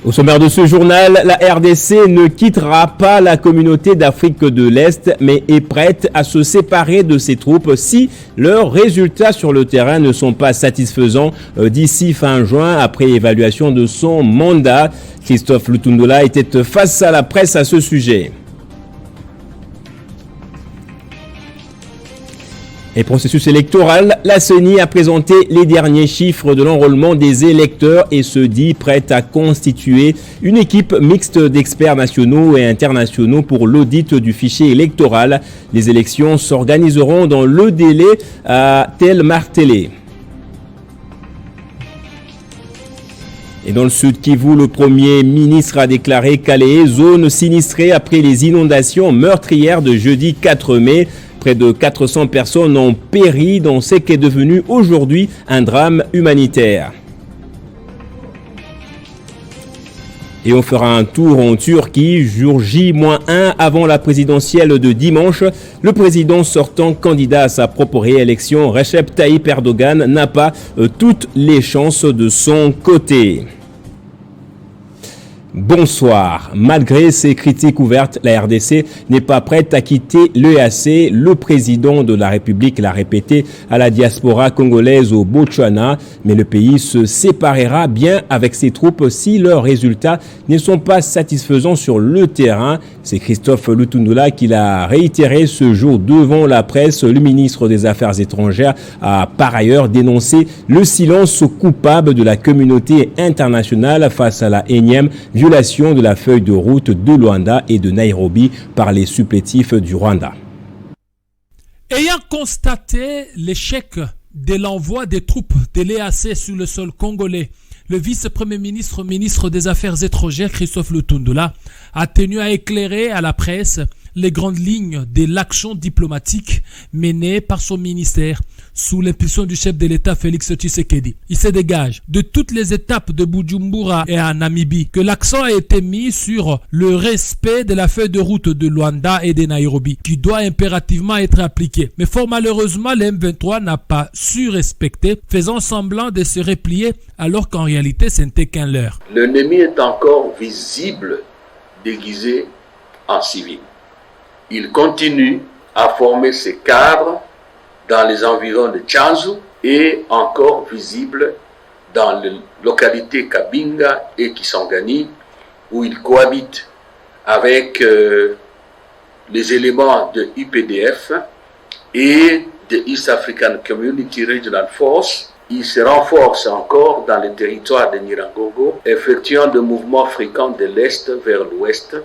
Au sommaire de ce journal, la RDC ne quittera pas la communauté d'Afrique de l'Est, mais est prête à se séparer de ses troupes si leurs résultats sur le terrain ne sont pas satisfaisants d'ici fin juin, après évaluation de son mandat. Christophe Lutundula était face à la presse à ce sujet. Et processus électoral, la CENI a présenté les derniers chiffres de l'enrôlement des électeurs et se dit prête à constituer une équipe mixte d'experts nationaux et internationaux pour l'audit du fichier électoral. Les élections s'organiseront dans le délai à tel martelé. Et dans le sud Kivu, le Premier ministre a déclaré Calais zone sinistrée après les inondations meurtrières de jeudi 4 mai. Près de 400 personnes ont péri dans ce qui est devenu aujourd'hui un drame humanitaire. Et on fera un tour en Turquie, jour J-1 avant la présidentielle de dimanche. Le président sortant candidat à sa propre réélection, Recep Tayyip Erdogan, n'a pas toutes les chances de son côté. Bonsoir. Malgré ces critiques ouvertes, la RDC n'est pas prête à quitter l'EAC. Le président de la République l'a répété à la diaspora congolaise au Botswana. Mais le pays se séparera bien avec ses troupes si leurs résultats ne sont pas satisfaisants sur le terrain. C'est Christophe Lutundula qui l'a réitéré ce jour devant la presse. Le ministre des Affaires étrangères a par ailleurs dénoncé le silence coupable de la communauté internationale face à la énième violation de la feuille de route de Luanda et de Nairobi par les supplétifs du Rwanda. Ayant constaté l'échec de l'envoi des troupes de l'EAC sur le sol congolais, le vice-premier ministre, ministre des Affaires étrangères, Christophe Lutundula, a tenu à éclairer à la presse les grandes lignes de l'action diplomatique menée par son ministère sous l'impulsion du chef de l'État Félix Tshisekedi. Il se dégage de toutes les étapes de Bujumbura et à Namibie que l'accent a été mis sur le respect de la feuille de route de Luanda et de Nairobi qui doit impérativement être appliquée. Mais fort malheureusement, le M23 n'a pas su respecter, faisant semblant de se replier alors qu'en réalité ce n'était qu'un leurre. L'ennemi est encore visible, déguisé en civil. Il continue à former ses cadres dans les environs de Tchanzu et encore visible dans les localités Kabinga et Kisangani où il cohabite avec les éléments de UPDF et de East African Community Regional Force. Il se renforce encore dans les territoires de Nyiragongo, effectuant des mouvements fréquents de l'Est vers l'Ouest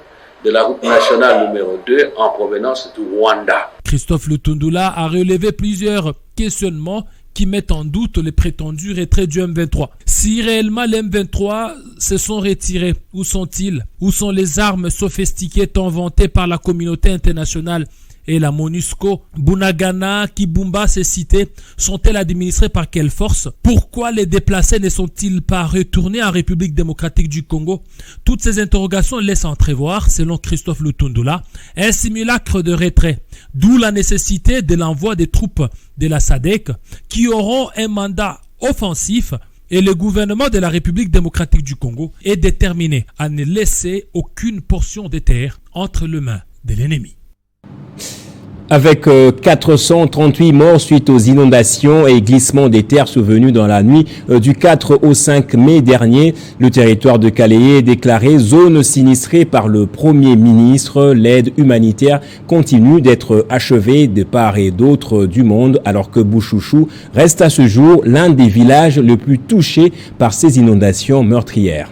de la route nationale numéro 2 en provenance du Rwanda. Christophe Lutundula a relevé plusieurs questionnements qui mettent en doute les prétendus retraits du M23. Si réellement les M23 se sont retirés, où sont-ils? Où sont les armes sophistiquées tant vantées par la communauté internationale et la MONUSCO? Bunagana, Kibumba, ces cités sont-elles administrées par quelle force? Pourquoi les déplacés ne sont-ils pas retournés en République démocratique du Congo? Toutes ces interrogations laissent entrevoir, selon Christophe Lutundula, un simulacre de retrait, d'où la nécessité de l'envoi des troupes de la SADC qui auront un mandat offensif. Et le gouvernement de la République démocratique du Congo est déterminé à ne laisser aucune portion de terre entre les mains de l'ennemi. Avec 438 morts suite aux inondations et glissements des terres survenus dans la nuit du 4 au 5 mai dernier, le territoire de Calais est déclaré zone sinistrée par le Premier ministre. L'aide humanitaire continue d'être achevée de part et d'autre du monde, alors que Bouchouchou reste à ce jour l'un des villages les plus touchés par ces inondations meurtrières.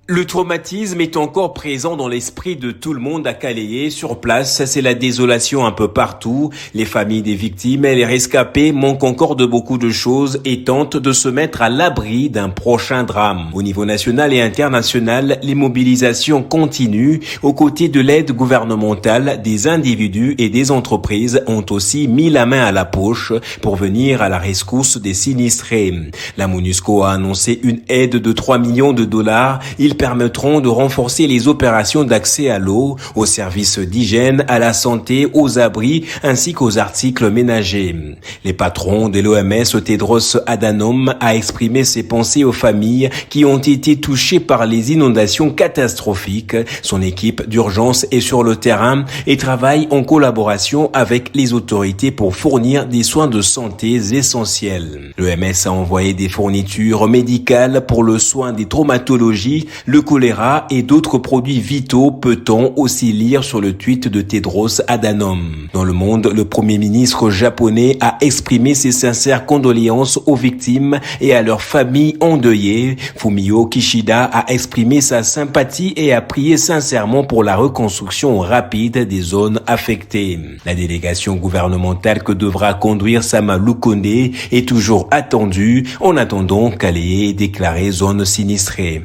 Le traumatisme est encore présent dans l'esprit de tout le monde à Calais. Sur place, c'est la désolation un peu partout. Les familles des victimes et les rescapés manquent encore de beaucoup de choses et tentent de se mettre à l'abri d'un prochain drame. Au niveau national et international, les mobilisations continuent. Aux côtés de l'aide gouvernementale, des individus et des entreprises ont aussi mis la main à la poche pour venir à la rescousse des sinistrés. La MONUSCO a annoncé une aide de 3 millions de dollars. Il permettront de renforcer les opérations d'accès à l'eau, aux services d'hygiène, à la santé, aux abris ainsi qu'aux articles ménagers. Les patrons de l'OMS, Tedros Adhanom, a exprimé ses pensées aux familles qui ont été touchées par les inondations catastrophiques. Son équipe d'urgence est sur le terrain et travaille en collaboration avec les autorités pour fournir des soins de santé essentiels. L'OMS a envoyé des fournitures médicales pour le soin des traumatologies, le choléra et d'autres produits vitaux, peut-on aussi lire sur le tweet de Tedros Adhanom. Dans le monde, le Premier ministre japonais a exprimé ses sincères condoléances aux victimes et à leurs familles endeuillées. Fumio Kishida a exprimé sa sympathie et a prié sincèrement pour la reconstruction rapide des zones affectées. La délégation gouvernementale que devra conduire Sama Lukonde est toujours attendue en attendant Calais ait déclaré zone sinistrée.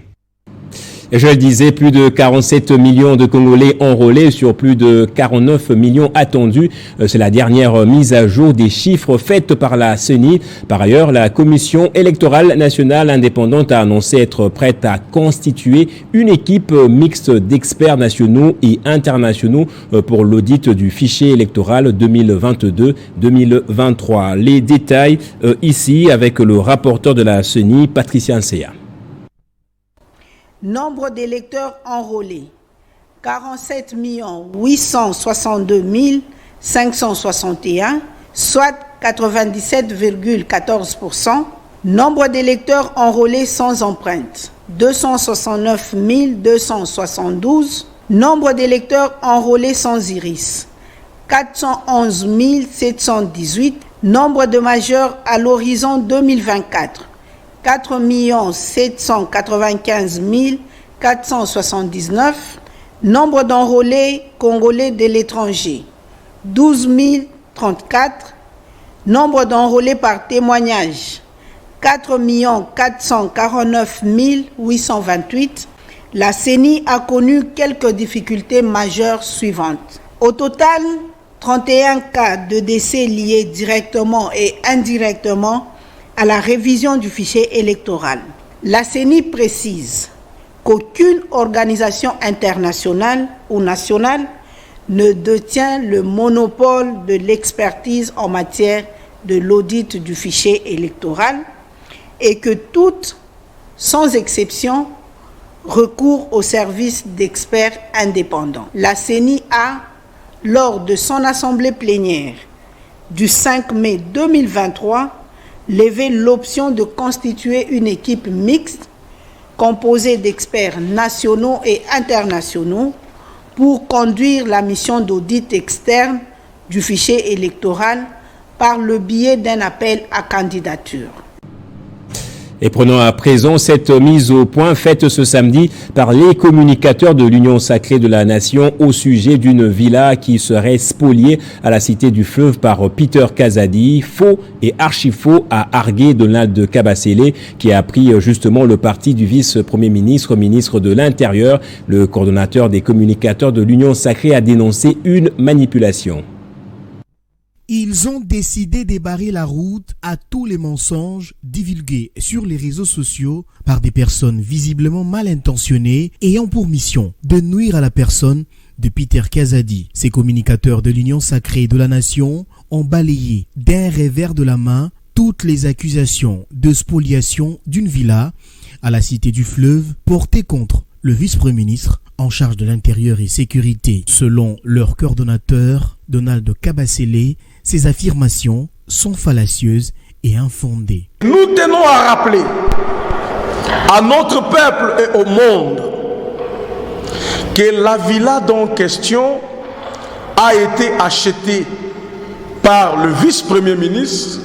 Je le disais, plus de 47 millions de Congolais enrôlés sur plus de 49 millions attendus. C'est la dernière mise à jour des chiffres faite par la CENI. Par ailleurs, la Commission électorale nationale indépendante a annoncé être prête à constituer une équipe mixte d'experts nationaux et internationaux pour l'audit du fichier électoral 2022-2023. Les détails ici avec le rapporteur de la CENI, Patricia Nsea. Nombre d'électeurs enrôlés, 47 862 561, soit 97,14%. Nombre d'électeurs enrôlés sans empreinte, 269 272. Nombre d'électeurs enrôlés sans iris, 411 718. Nombre de majeurs à l'horizon 2024, 4 795 479. Nombre d'enrôlés congolais de l'étranger, 12 034. Nombre d'enrôlés par témoignage, 4 449 828. La CENI a connu quelques difficultés majeures suivantes. Au total, 31 cas de décès liés directement et indirectement à la révision du fichier électoral. La CENI précise qu'aucune organisation internationale ou nationale ne détient le monopole de l'expertise en matière de l'audit du fichier électoral et que toutes, sans exception, recourent au service d'experts indépendants. La CENI a, lors de son assemblée plénière du 5 mai 2023, levé l'option de constituer une équipe mixte composée d'experts nationaux et internationaux pour conduire la mission d'audit externe du fichier électoral par le biais d'un appel à candidature. Et prenons à présent cette mise au point faite ce samedi par les communicateurs de l'Union sacrée de la Nation au sujet d'une villa qui serait spoliée à la Cité du Fleuve par Peter Kazadi, faux et archi-faux, a argué Donald Kabasele, qui a pris justement le parti du vice-premier ministre, ministre de l'Intérieur. Le coordonnateur des communicateurs de l'Union sacrée a dénoncé une manipulation. Ils ont décidé de barrer la route à tous les mensonges divulgués sur les réseaux sociaux par des personnes visiblement mal intentionnées ayant pour mission de nuire à la personne de Peter Kazadi. Ces communicateurs de l'Union sacrée de la Nation ont balayé d'un revers de la main toutes les accusations de spoliation d'une villa à la Cité du Fleuve portées contre le vice-premier ministre en charge de l'intérieur et sécurité. Selon leur coordonnateur, Donald Kabasele, ces affirmations sont fallacieuses et infondées. Nous tenons à rappeler à notre peuple et au monde que la villa en question a été achetée par le vice-premier ministre,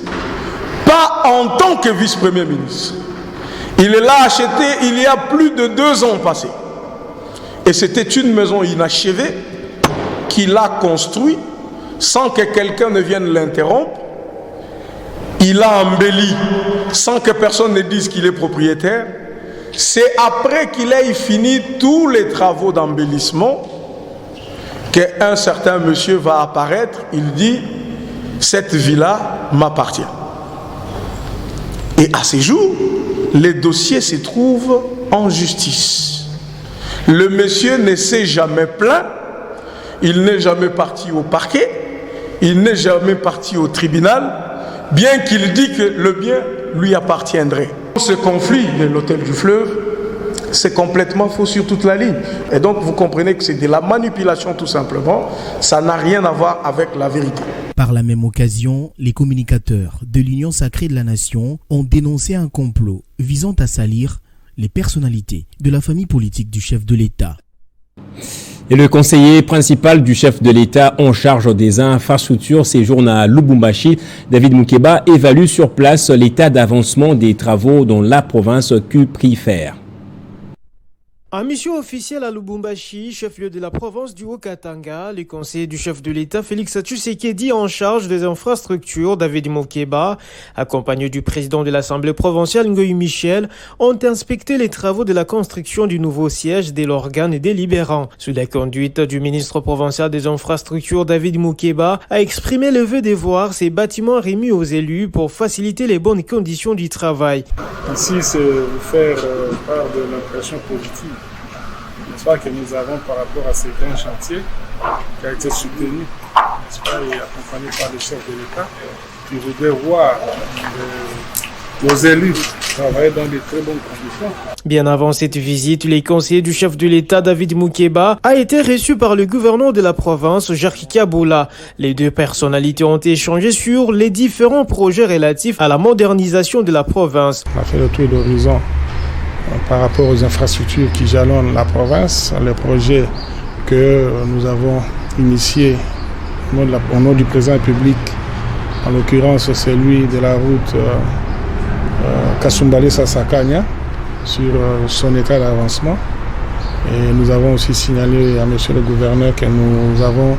pas en tant que vice-premier ministre. Il l'a achetée il y a plus de 2 ans passés. Et c'était une maison inachevée qu'il a construite sans que quelqu'un ne vienne l'interrompre. Il a embelli sans que personne ne dise qu'il est propriétaire. C'est après qu'il ait fini tous les travaux d'embellissement qu'un certain monsieur va apparaître. Il dit « Cette villa m'appartient ». Et à ces jours, les dossiers se trouvent en justice. Le monsieur ne s'est jamais plaint, il n'est jamais parti au parquet, il n'est jamais parti au tribunal, bien qu'il dit que le bien lui appartiendrait. Ce conflit de l'hôtel du Fleuve, c'est complètement faux sur toute la ligne. Et donc vous comprenez que c'est de la manipulation tout simplement, ça n'a rien à voir avec la vérité. Par la même occasion, les communicateurs de l'Union sacrée de la nation ont dénoncé un complot visant à salir les personnalités de la famille politique du chef de l'État. Et le conseiller principal du chef de l'État en charge des infrastructures séjourne à Lubumbashi. David Moukeba évalue sur place l'état d'avancement des travaux dans la province cuprifère. En mission officielle à Lubumbashi, chef-lieu de la province du Haut-Katanga, les conseillers du chef de l'État Félix Tshisekedi en charge des infrastructures, David Moukeba, accompagné du président de l'Assemblée provinciale Ngoï Michel, ont inspecté les travaux de la construction du nouveau siège de l'organe délibérant. Sous la conduite du ministre provincial des infrastructures David Moukeba, a exprimé le vœu de voir ces bâtiments remis aux élus pour faciliter les bonnes conditions du travail. Ici, c'est faire part de l'impression positive. N'est-ce pas, que nous avons par rapport à ces grands chantiers qui a été soutenu, n'est-ce pas, et accompagné par le chef de l'État, qui voudrait voir nos élus travailler dans de très bonnes conditions. Bien avant cette visite, les conseillers du chef de l'État David Moukeba a été reçu par le gouverneur de la province Jacques Kaboula. Les deux personnalités ont échangé sur les différents projets relatifs à la modernisation de la province. On a fait le tour d'horizon par rapport aux infrastructures qui jalonnent la province, les projets que nous avons initiés au nom du président de la République, en l'occurrence celui de la route Kasumbalé-Sassakania, sur son état d'avancement. Et nous avons aussi signalé à monsieur le gouverneur que nous avons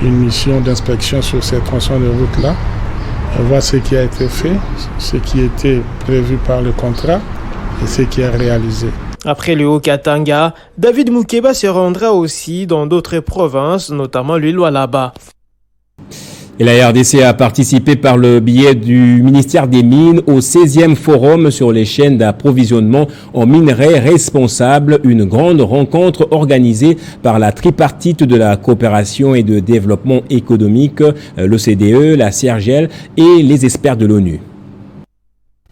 une mission d'inspection sur ces tronçons de route-là, voir ce qui a été fait, ce qui était prévu par le contrat, et ce qui est réalisé. Après le Haut-Katanga, David Moukeba se rendra aussi dans d'autres provinces, notamment le Lualaba. Et la RDC a participé par le biais du ministère des Mines au 16e forum sur les chaînes d'approvisionnement en minerais responsables, une grande rencontre organisée par la tripartite de la coopération et de développement économique, l'OCDE, la CIRGEL et les experts de l'ONU.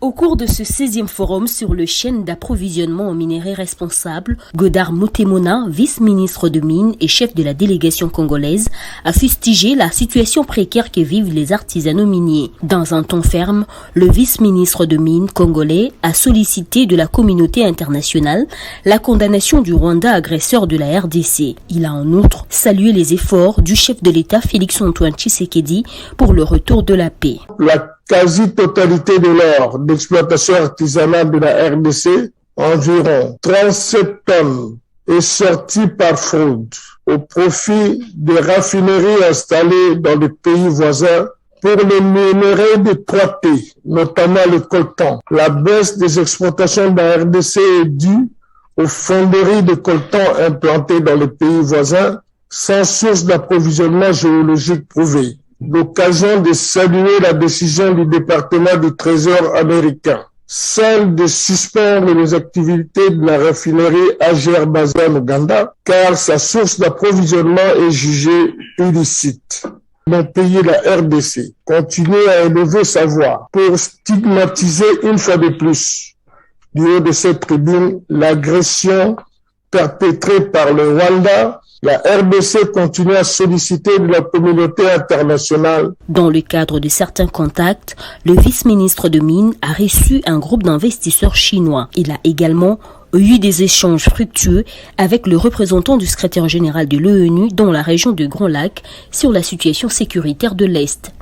Au cours de ce 16e forum sur le chaîne d'approvisionnement en minerais responsables, Godard Mutemona, vice-ministre de Mines et chef de la délégation congolaise, a fustigé la situation précaire que vivent les artisanaux miniers. Dans un ton ferme, le vice-ministre de Mines congolais a sollicité de la communauté internationale la condamnation du Rwanda agresseur de la RDC. Il a en outre salué les efforts du chef de l'État Félix-Antoine Tshisekedi pour le retour de la paix. La quasi-totalité de l'or d'exploitation artisanale de la RDC, environ 37 tonnes, est sortie par fraude au profit des raffineries installées dans les pays voisins pour les minerais de 3T, notamment le coltan. La baisse des exportations de la RDC est due aux fonderies de coltan implantées dans les pays voisins sans source d'approvisionnement géologique prouvée. L'occasion de saluer la décision du département du Trésor américain, celle de suspendre les activités de la raffinerie AGR basée en Ouganda, car sa source d'approvisionnement est jugée illicite. Mon pays, la RDC, continue à élever sa voix pour stigmatiser une fois de plus, du haut de cette tribune, l'agression perpétrée par le Rwanda. La RDC continue à solliciter de la communauté internationale. Dans le cadre de certains contacts, le vice-ministre de Mines a reçu un groupe d'investisseurs chinois. Il a également eu des échanges fructueux avec le représentant du secrétaire général de l'ONU dans la région de Grand Lac sur la situation sécuritaire de l'Est.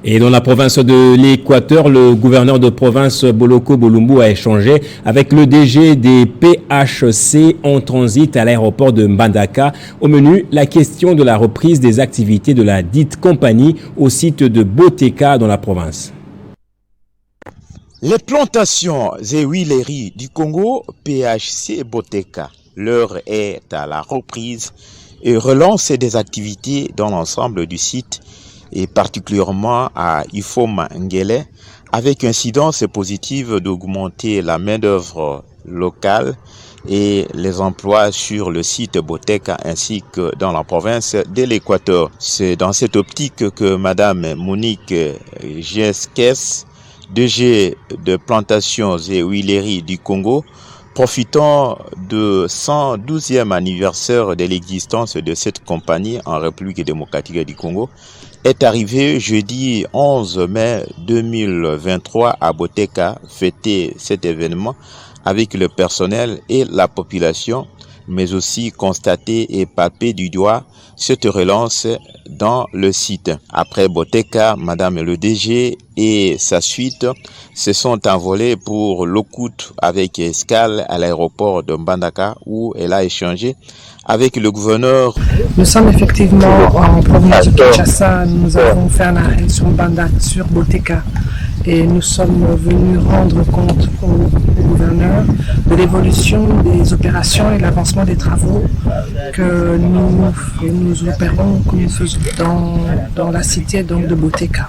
Et dans la province de l'Équateur, le gouverneur de province Boloko Bolumbu a échangé avec le DG des PHC en transit à l'aéroport de Mbandaka. Au menu, la question de la reprise des activités de la dite compagnie au site de Boteka dans la province. Les plantations et huileries du Congo, PHC Boteka, l'heure est à la reprise et relance des activités dans l'ensemble du site et particulièrement à Ifoma Ngele, avec incidence positive d'augmenter la main-d'œuvre locales et les emplois sur le site Boteka ainsi que dans la province de l'Équateur. C'est dans cette optique que Madame Monique Giesques, DG de Plantations et Huileries du Congo, profitant de 112e anniversaire de l'existence de cette compagnie en République démocratique du Congo, est arrivée jeudi 11 mai 2023 à Boteka fêter cet événement avec le personnel et la population, mais aussi constater et palper du doigt cette relance dans le site. Après Boteka, Madame le DG et sa suite se sont envolés pour Lokut avec escale à l'aéroport de Mbandaka où elle a échangé avec le gouverneur. Nous sommes effectivement en province de Kinshasa. Nous avons fait un arrêt sur Mbandaka, sur Boteka, et nous sommes venus rendre compte au gouverneur de l'évolution des opérations et l'avancement des travaux que nous opérons, que nous faisons dans la cité donc de Boteka.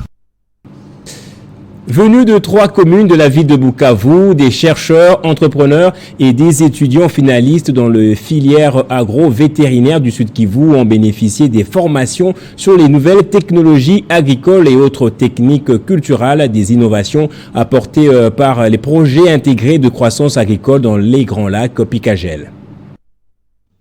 Venus de 3 communes de la ville de Bukavu, des chercheurs, entrepreneurs et des étudiants finalistes dans le filière agro-vétérinaire du Sud Kivu ont bénéficié des formations sur les nouvelles technologies agricoles et autres techniques culturelles, des innovations apportées par les projets intégrés de croissance agricole dans les Grands Lacs Picagel.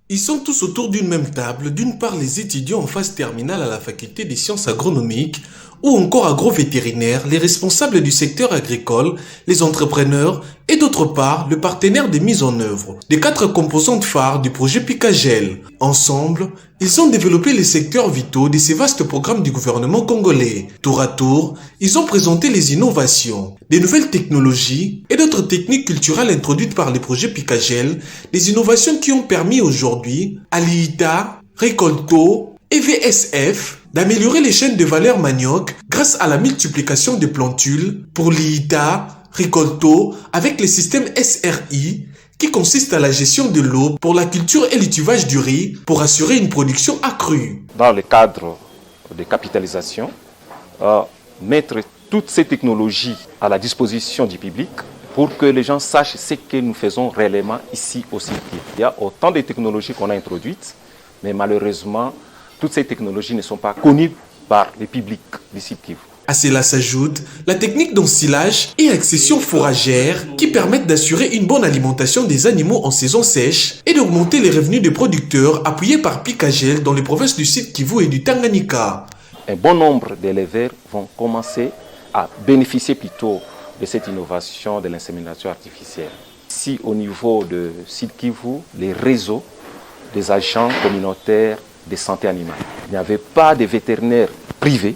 Ils sont tous autour d'une même table, d'une part les étudiants en phase terminale à la faculté des sciences agronomiques ou encore agro-vétérinaires, les responsables du secteur agricole, les entrepreneurs et d'autre part le partenaire de mise en œuvre des 4 composantes phares du projet Picagel. Ensemble, ils ont développé les secteurs vitaux de ces vastes programmes du gouvernement congolais. Tour à tour, ils ont présenté les innovations, des nouvelles technologies et d'autres techniques culturelles introduites par les projets Picagel, des innovations qui ont permis aujourd'hui à l'IITA, Récolto et VSF d'améliorer les chaînes de valeur manioc grâce à la multiplication des plantules pour l'IITA, Récolto avec les systèmes SRI qui consiste à la gestion de l'eau pour la culture et l'élevage du riz pour assurer une production accrue. Dans le cadre de capitalisation, mettre toutes ces technologies à la disposition du public pour que les gens sachent ce que nous faisons réellement ici au Sud Kivu. Il y a autant de technologies qu'on a introduites, mais malheureusement, toutes ces technologies ne sont pas connues par le public du Sud Kivu. À cela s'ajoute la technique d'ensilage et accession fourragère qui permettent d'assurer une bonne alimentation des animaux en saison sèche et d'augmenter les revenus des producteurs appuyés par Picagel dans les provinces du Sud Kivu et du Tanganyika. Un bon nombre d'éleveurs vont commencer à bénéficier plutôt de cette innovation de l'insémination artificielle. Ici, au niveau de Sud Kivu, les réseaux des agents communautaires de santé animale. Il n'y avait pas de vétérinaires privés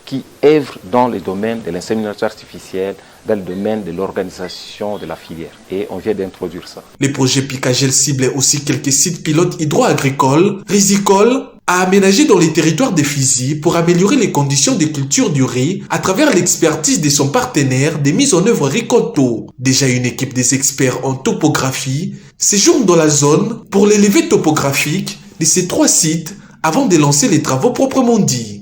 qui œuvrent dans le domaine de l'insémination artificielle, dans le domaine de l'organisation de la filière. Et on vient d'introduire ça. Les projets Picagel ciblent aussi quelques sites pilotes hydro-agricoles, rizicoles, à aménager dans les territoires de Fizi pour améliorer les conditions de culture du riz à travers l'expertise de son partenaire des mises en œuvre Récolto. Déjà une équipe des experts en topographie séjourne dans la zone pour l'élevé topographique de ces 3 sites avant de lancer les travaux proprement dits.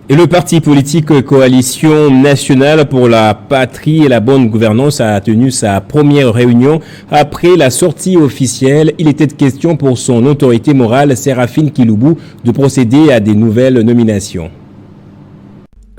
Et le parti politique Coalition nationale pour la patrie et la bonne gouvernance a tenu sa première réunion après la sortie officielle. Il était question pour son autorité morale, Séraphine Kiloubou, de procéder à des nouvelles nominations.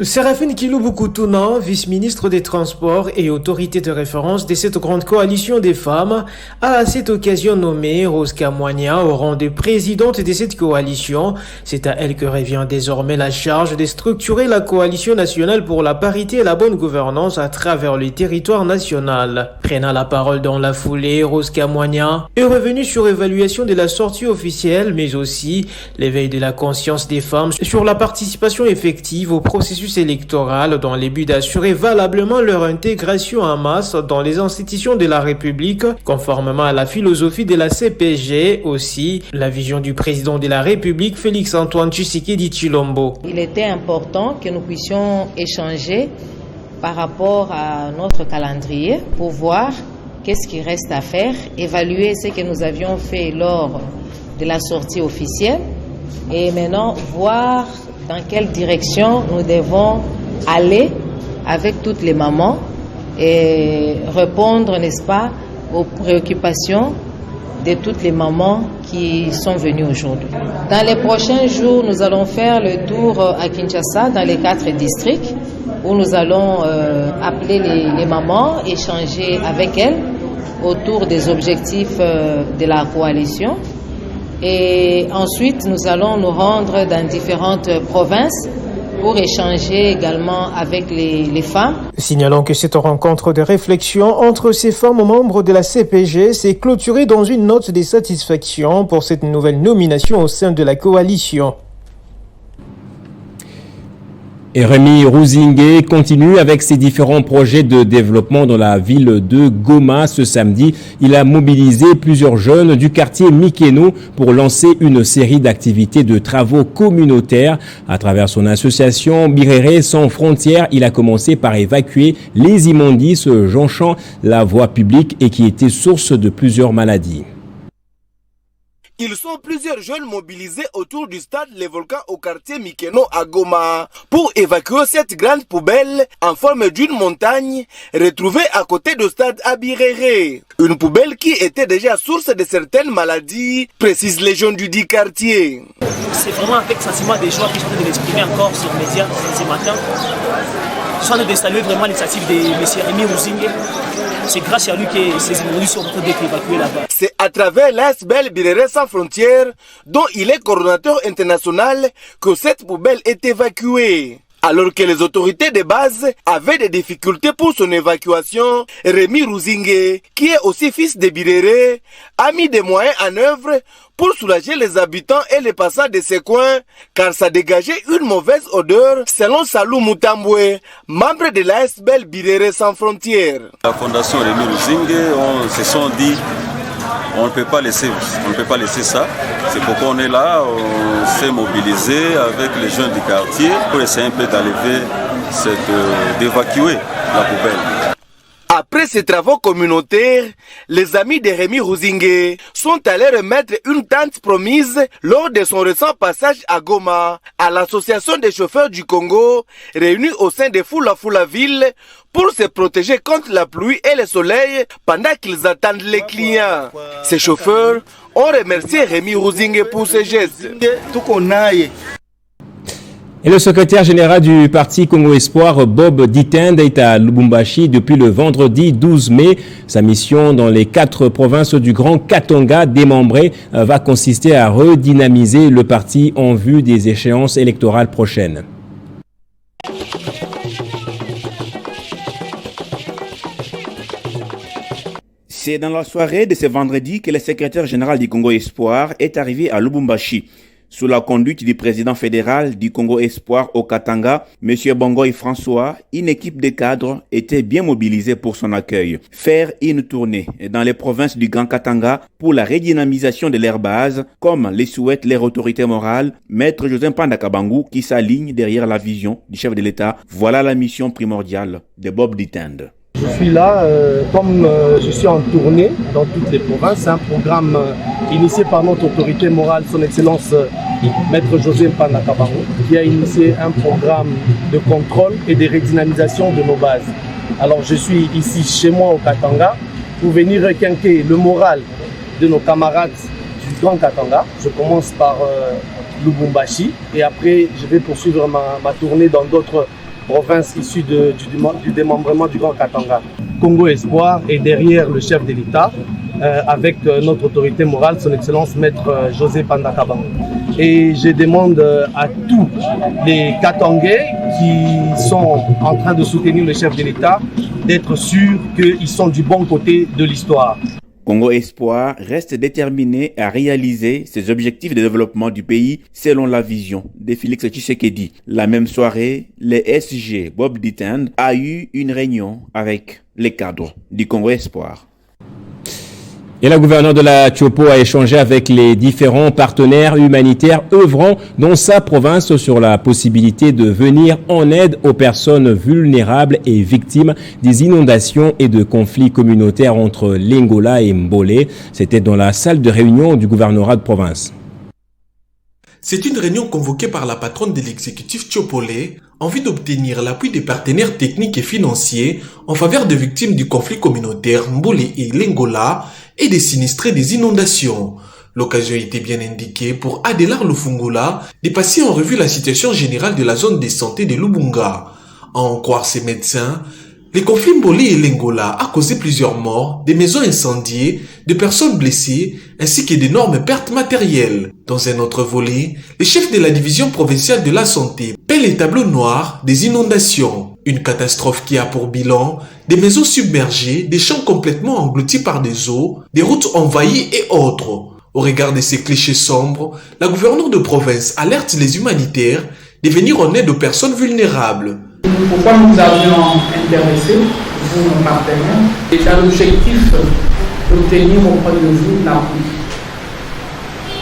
Séraphine Kiloubou Koutouna, vice-ministre des Transports et autorité de référence de cette grande coalition des femmes, a à cette occasion nommé Rose Kamwania au rang de présidente de cette coalition. C'est à elle que revient désormais la charge de structurer la coalition nationale pour la parité et la bonne gouvernance à travers le territoire national. Prenant la parole dans la foulée, Rose Kamwania est revenue sur l'évaluation de la sortie officielle, mais aussi l'éveil de la conscience des femmes sur la participation effective au processus électoral dans le but d'assurer valablement leur intégration en masse dans les institutions de la République, conformément à la philosophie de la CPG, aussi la vision du président de la République, Félix Antoine Tshisekedi Tshilombo. Il était important que nous puissions échanger par rapport à notre calendrier pour voir qu'est-ce qui reste à faire, évaluer ce que nous avions fait lors de la sortie officielle et maintenant voir dans quelle direction nous devons aller avec toutes les mamans et répondre, n'est-ce pas, aux préoccupations de toutes les mamans qui sont venues aujourd'hui. Dans les prochains jours, nous allons faire le tour à Kinshasa, dans les 4 districts, où nous allons appeler les mamans, échanger avec elles autour des objectifs de la coalition. Et ensuite, nous allons nous rendre dans différentes provinces pour échanger également avec les femmes. Signalons que cette rencontre de réflexion entre ces femmes membres de la CPG s'est clôturée dans une note de satisfaction pour cette nouvelle nomination au sein de la coalition. Et Rémi Rouzingué continue avec ses différents projets de développement dans la ville de Goma. Ce samedi, il a mobilisé plusieurs jeunes du quartier Mikeno pour lancer une série d'activités de travaux communautaires. À travers son association Birere sans frontières, il a commencé par évacuer les immondices jonchant la voie publique et qui étaient source de plusieurs maladies. Ils sont plusieurs jeunes mobilisés autour du stade Les Volcans au quartier Mikeno à Goma pour évacuer cette grande poubelle en forme d'une montagne retrouvée à côté du stade Abirere. Une poubelle qui était déjà source de certaines maladies, précisent les jeunes du dit quartier. C'est vraiment avec sentiment de joie que je vais l'exprimer encore sur les médias ce matin. Je suis en train de saluer vraiment l'initiative de M. Rémi Rouzingué. C'est grâce à lui que ces immondices sont en train d'être évacués là-bas. C'est à travers l'ASBL Birere sans frontières, dont il est coordonnateur international, que cette poubelle est évacuée. Alors que les autorités de base avaient des difficultés pour son évacuation, Rémi Rouzingué, qui est aussi fils de Birere, a mis des moyens en œuvre pour soulager les habitants et les passants de ces coins, car ça dégageait une mauvaise odeur, selon Salou Moutamboué, membre de l'ASBL Birere sans frontières. La fondation Rémi Rouzingué, on se sont dit, on ne peut pas laisser ça. C'est pourquoi on est là, on s'est mobilisé avec les jeunes du quartier pour essayer un peu d'évacuer la poubelle. Après ces travaux communautaires, les amis de Rémi Rouzingué sont allés remettre une tente promise lors de son récent passage à Goma à l'association des chauffeurs du Congo réunis au sein de Fula Ville pour se protéger contre la pluie et le soleil pendant qu'ils attendent les clients. Ces chauffeurs ont remercié Rémi Rouzingué pour ses gestes. Et le secrétaire général du parti Congo Espoir, Bob Ditend, est à Lubumbashi depuis le vendredi 12 mai. Sa mission dans les 4 provinces du Grand Katanga démembré va consister à redynamiser le parti en vue des échéances électorales prochaines. C'est dans la soirée de ce vendredi que le secrétaire général du Congo Espoir est arrivé à Lubumbashi. Sous la conduite du président fédéral du Congo Espoir au Katanga, M. Bongoy François, une équipe de cadres était bien mobilisée pour son accueil. Faire une tournée dans les provinces du Grand Katanga pour la redynamisation de leur base, comme les souhaitent les autorités morales, Maître José Mpanda Kabangu, qui s'aligne derrière la vision du chef de l'État. Voilà la mission primordiale de Bob Ditend. Je suis là, comme je suis en tournée dans toutes les provinces. C'est un programme initié par notre autorité morale, son Excellence Maître José Mpanda Kabangu, qui a initié un programme de contrôle et de redynamisation de nos bases. Alors je suis ici chez moi au Katanga pour venir requinquer le moral de nos camarades du Grand Katanga. Je commence par Lubumbashi et après je vais poursuivre ma tournée dans d'autres province issue du démembrement du Grand Katanga. Congo Espoir est derrière le chef de l'État avec notre autorité morale, son Excellence Maître José Mpanda Kabangu. Et je demande à tous les Katangais qui sont en train de soutenir le chef de l'État d'être sûrs qu'ils sont du bon côté de l'histoire. Congo Espoir reste déterminé à réaliser ses objectifs de développement du pays selon la vision de Félix Tshisekedi. La même soirée, le SG Bob Ditend a eu une réunion avec les cadres du Congo Espoir. Et la gouverneure de la Tchopo a échangé avec les différents partenaires humanitaires œuvrant dans sa province sur la possibilité de venir en aide aux personnes vulnérables et victimes des inondations et de conflits communautaires entre l'Angola et Mbolé. C'était dans la salle de réunion du gouvernorat de province. C'est une réunion convoquée par la patronne de l'exécutif Tchopolé en vue d'obtenir l'appui des partenaires techniques et financiers en faveur des victimes du conflit communautaire Mboulé et Lengola et des sinistrés des inondations. L'occasion était bien indiquée pour Adélar Lufungula de passer en revue la situation générale de la zone de santé de Lubunga. À en croire ses médecins, les conflits Mboulé et Lengola a causé plusieurs morts, des maisons incendiées, des personnes blessées, ainsi que d'énormes pertes matérielles. Dans un autre volet, les chefs de la division provinciale de la santé paient les tableaux noirs des inondations. Une catastrophe qui a pour bilan des maisons submergées, des champs complètement engloutis par des eaux, des routes envahies et autres. Au regard de ces clichés sombres, la gouverneure de province alerte les humanitaires de venir en aide aux personnes vulnérables. Pourquoi nous avions intéressé, vous, nos partenaires, c'est l'objectif d'obtenir auprès de vous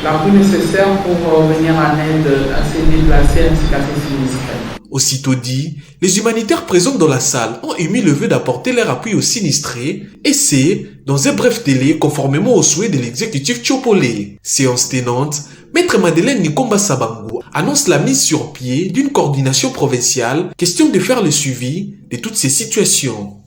l'appui nécessaire pour venir en aide à ces déplacés ainsi qu'à ces sinistrés. Aussitôt dit, les humanitaires présents dans la salle ont émis le vœu d'apporter leur appui aux sinistrés, et c'est dans un bref délai conformément aux souhaits de l'exécutif Tchopolé. Séance tenante, Maître Madeleine Nikomba Sabango annonce la mise sur pied d'une coordination provinciale, question de faire le suivi de toutes ces situations.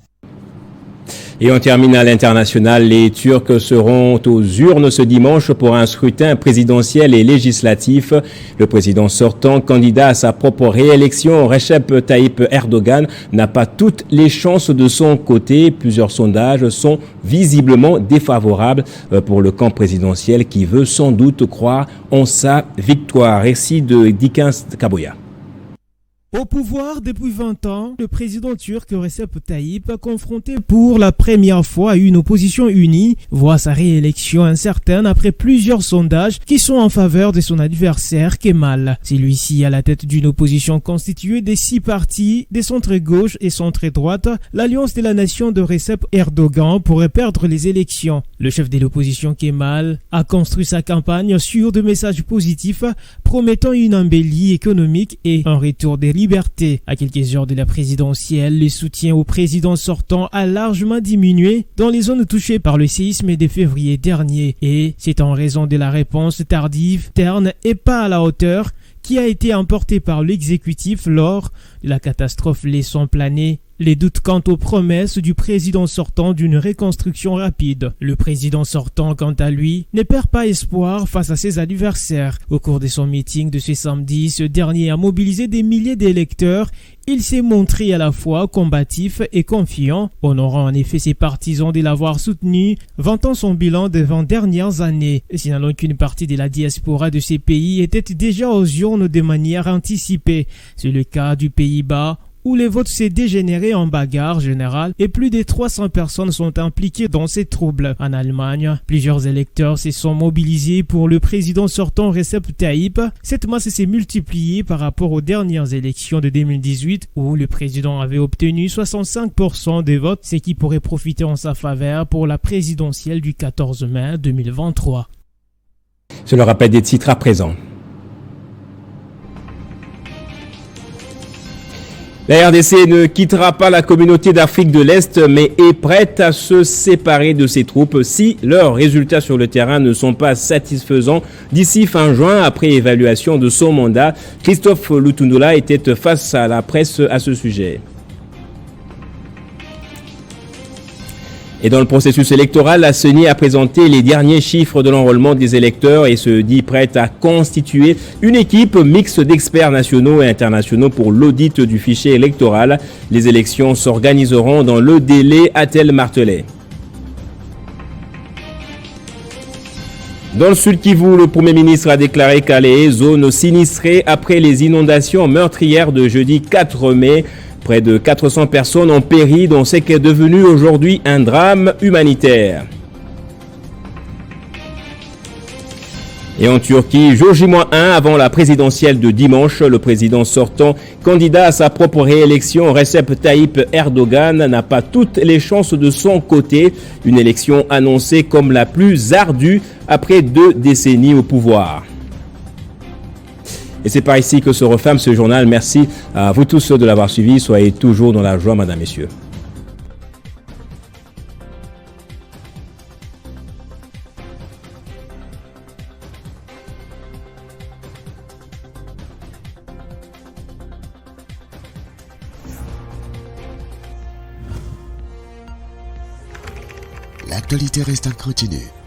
Et on termine à l'international. Les Turcs seront aux urnes ce dimanche pour un scrutin présidentiel et législatif. Le président sortant, candidat à sa propre réélection, Recep Tayyip Erdogan, n'a pas toutes les chances de son côté. Plusieurs sondages sont visiblement défavorables pour le camp présidentiel qui veut sans doute croire en sa victoire. Récit de Dikens Kaboya. Au pouvoir depuis 20 ans, le président turc Recep Tayyip, confronté pour la première fois à une opposition unie, voit sa réélection incertaine après plusieurs sondages qui sont en faveur de son adversaire Kemal. Celui-ci à la tête d'une opposition constituée des 6 partis, des centres-gauche et centre-droite, l'Alliance de la Nation de Recep Erdogan pourrait perdre les élections. Le chef de l'opposition Kemal a construit sa campagne sur des messages positifs promettant une embellie économique et un retour des liberté. À quelques heures de la présidentielle, le soutien au président sortant a largement diminué dans les zones touchées par le séisme de février dernier. Et c'est en raison de la réponse tardive, terne et pas à la hauteur qui a été emportée par l'exécutif lors de la catastrophe laissant planer les doutes quant aux promesses du président sortant d'une reconstruction rapide. Le président sortant, quant à lui, ne perd pas espoir face à ses adversaires. Au cours de son meeting de ce samedi, ce dernier a mobilisé des milliers d'électeurs. Il s'est montré à la fois combatif et confiant, honorant en effet ses partisans de l'avoir soutenu, vantant son bilan des 20 dernières années. Signalons qu'une partie de la diaspora de ces pays était déjà aux urnes de manière anticipée. C'est le cas du Pays-Bas, où les votes s'est dégénéré en bagarre générale et plus de 300 personnes sont impliquées dans ces troubles. En Allemagne, plusieurs électeurs se sont mobilisés pour le président sortant Recep Tayyip. Cette masse s'est multipliée par rapport aux dernières élections de 2018 où le président avait obtenu 65% des votes, ce qui pourrait profiter en sa faveur pour la présidentielle du 14 mai 2023. Je le rappelle des titres à présent. La RDC ne quittera pas la communauté d'Afrique de l'Est, mais est prête à se séparer de ses troupes si leurs résultats sur le terrain ne sont pas satisfaisants d'ici fin juin, après évaluation de son mandat. Christophe Lutundula était face à la presse à ce sujet. Et dans le processus électoral, la CENI a présenté les derniers chiffres de l'enrôlement des électeurs et se dit prête à constituer une équipe mixte d'experts nationaux et internationaux pour l'audit du fichier électoral. Les élections s'organiseront dans le délai, a-t-elle martelé. Dans le Sud Kivu, le Premier ministre a déclaré Calais, zone sinistrée après les inondations meurtrières de jeudi 4 mai. Près de 400 personnes ont péri dans ce qui est devenu aujourd'hui un drame humanitaire. Et en Turquie, jour J-1 avant la présidentielle de dimanche, le président sortant, candidat à sa propre réélection, Recep Tayyip Erdogan, n'a pas toutes les chances de son côté. Une élection annoncée comme la plus ardue après 2 décennies au pouvoir. Et c'est par ici que se referme ce journal. Merci à vous tous de l'avoir suivi. Soyez toujours dans la joie, madame, messieurs. l'actualité reste inconnue.